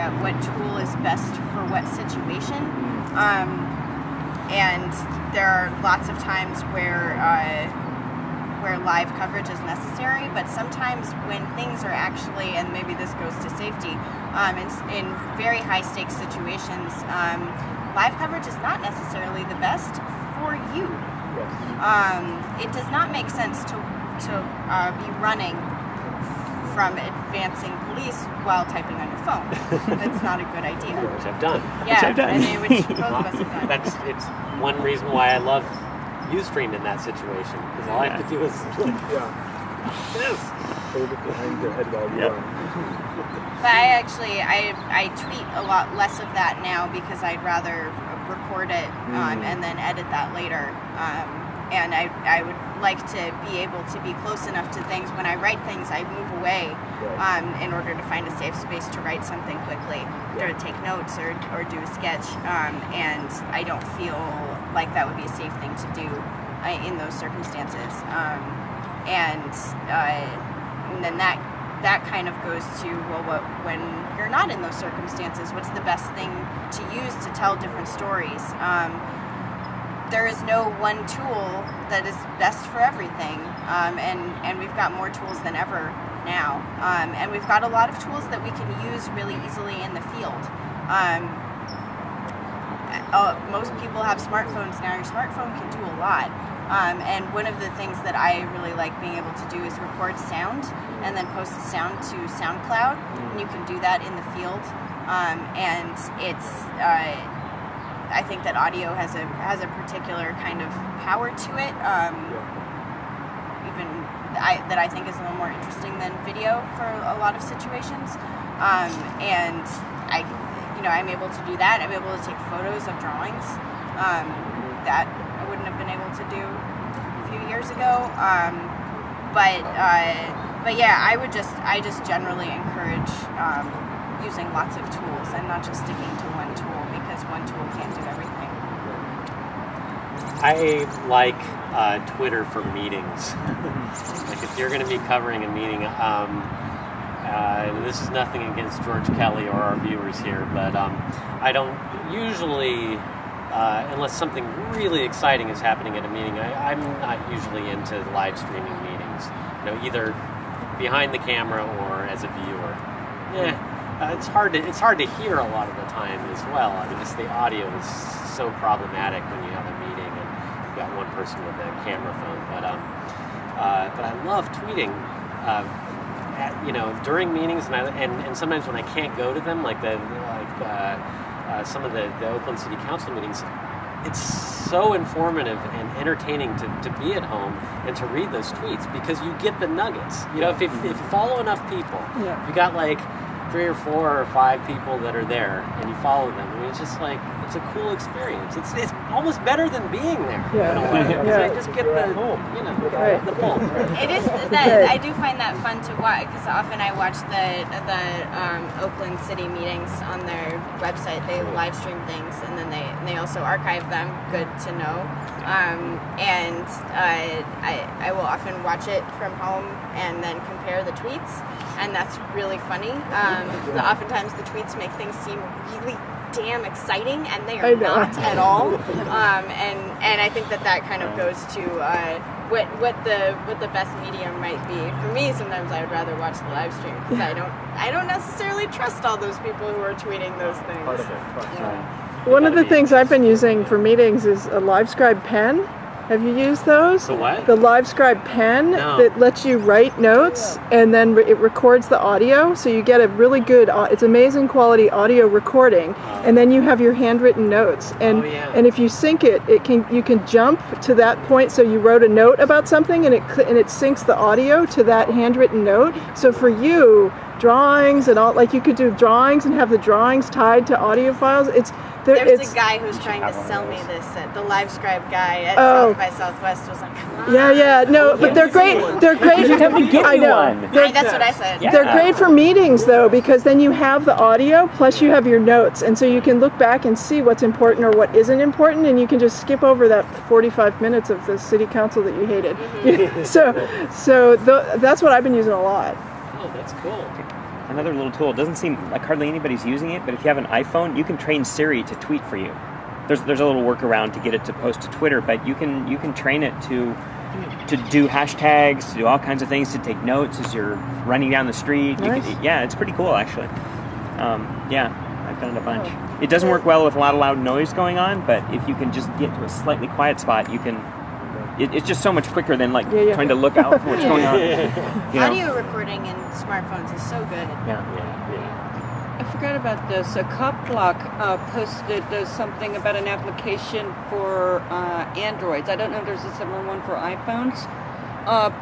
about what tool is best for what situation. And there are lots of times where live coverage is necessary, but sometimes when things are actually, and maybe this goes to safety, in very high stakes situations, live coverage is not necessarily the best for you. It does not make sense to be running from advancing police while typing on your phone. That's not a good idea. Which I've done. Yeah, which both of us have done. It's one reason why I love Ustream in that situation, because all I have to do is this. Hold it behind your head while you run. But I tweet a lot less of that now because I'd rather record it and then edit that later. And I would like to be able to be close enough to things. When I write things, I move away in order to find a safe space to write something quickly, or to take notes or do a sketch. And I don't feel like that would be a safe thing to do in those circumstances. And then that kind of goes to, when you're not in those circumstances, what's the best thing to use to tell different stories? There is no one tool that is best for everything, and we've got more tools than ever now, and we've got a lot of tools that we can use really easily in the field. Most people have smartphones now. Your smartphone can do a lot, and one of the things that I really like being able to do is record sound and then post the sound to SoundCloud, and you can do that in the field, and it's I think that audio has a particular kind of power to it, that I think is a little more interesting than video for a lot of situations. And I'm able to do that. I'm able to take photos of drawings that I wouldn't have been able to do a few years ago. But yeah, I just generally encourage using lots of tools and not just sticking to one tool, because one tool can't do everything. I like Twitter for meetings. Like if you're going to be covering a meeting, this is nothing against George Kelly or our viewers here, but I don't usually, unless something really exciting is happening at a meeting, I'm not usually into live streaming meetings. Either behind the camera or as a viewer. It's hard to hear a lot of the time as well. I mean, just the audio is so problematic when you have a meeting and you've got one person with a camera phone. But I love tweeting. During meetings, and sometimes when I can't go to them, some of the Oakland City Council meetings, it's so informative and entertaining to be at home and to read those tweets, because you get the nuggets. If you follow enough people, if you got 3 or 4 or 5 people that are there and you follow them, I mean, it's just it's a cool experience. It's almost better than being there in a way, because I just get the pull. It is that I do find that fun to watch, because often I watch the Oakland City meetings on their website. They live stream things, and then they also archive them. Good to know. And I will often watch it from home and then compare the tweets, and that's really funny. Oftentimes the tweets make things seem really damn exciting, and they are not at all. And I think that kind of goes to what the best medium might be. For me, sometimes I would rather watch the live stream, because I don't necessarily trust all those people who are tweeting those things. Part of it. One of the things I've been using for meetings is a Livescribe pen. Have you used those? The what? The Livescribe pen that lets you write notes, and then it records the audio, so you get a really good, it's amazing quality audio recording, and then you have your handwritten notes. And and if you sync it, you can jump to that point. So you wrote a note about something, and it syncs the audio to that handwritten note. So for you, drawings and all, you could do drawings and have the drawings tied to audio files. There's a guy who's trying to sell me this. The Livescribe guy at South by Southwest was like, come on. No, but they're great. They're great. I know. That's what I said. Yeah. They're great for meetings, though, because then you have the audio, plus you have your notes, and so you can look back and see what's important or what isn't important, and you can just skip over that 45 minutes of the city council that you hated. Mm-hmm. So that's what I've been using a lot. Oh, that's cool. another little tool. It doesn't seem like hardly anybody's using it, but if you have an iPhone, you can train Siri to tweet for you. There's a little workaround to get it to post to Twitter, but you can train it to do hashtags, to do all kinds of things, to take notes as you're running down the street. Nice. It's pretty cool actually. I've done it a bunch. It doesn't work well with a lot of loud noise going on, but if you can just get to a slightly quiet spot, you can. It's just so much quicker than trying to look out for what's going on. You know? Audio recording in smartphones is so good. I forgot about this. Copblock posted something about an application for Androids. I don't know if there's a similar one for iPhones,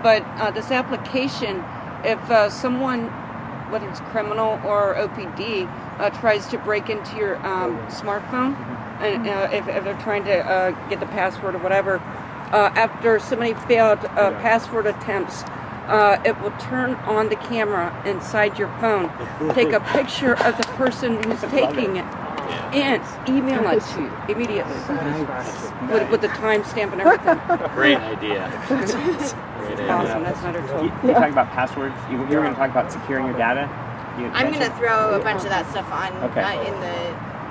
but this application, if someone, whether it's criminal or OPD, tries to break into your smartphone, and if they're trying to get the password or whatever, after so many failed password attempts, it will turn on the camera inside your phone, take a picture of the person who's taking it, and email it to you immediately with the timestamp and everything. Great idea. Awesome, that's another tool. You talk about passwords. You were going to talk about securing your data. I'm going to throw a bunch of that stuff on Okay.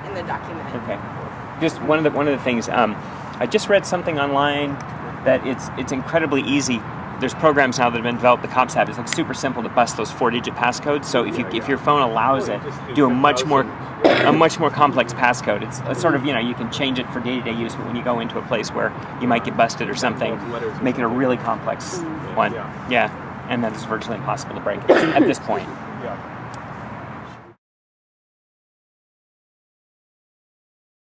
in the document. Okay. Just one of the things. I just read something online that it's incredibly easy. There's programs now that have been developed. The cops have. It's like super simple to bust those 4-digit passcodes. So if your phone allows it, do a much more complex passcode. It's sort of, you can change it for day-to-day use, but when you go into a place where you might get busted or something, make it a really complex one. Yeah, and then it's virtually impossible to break at this point.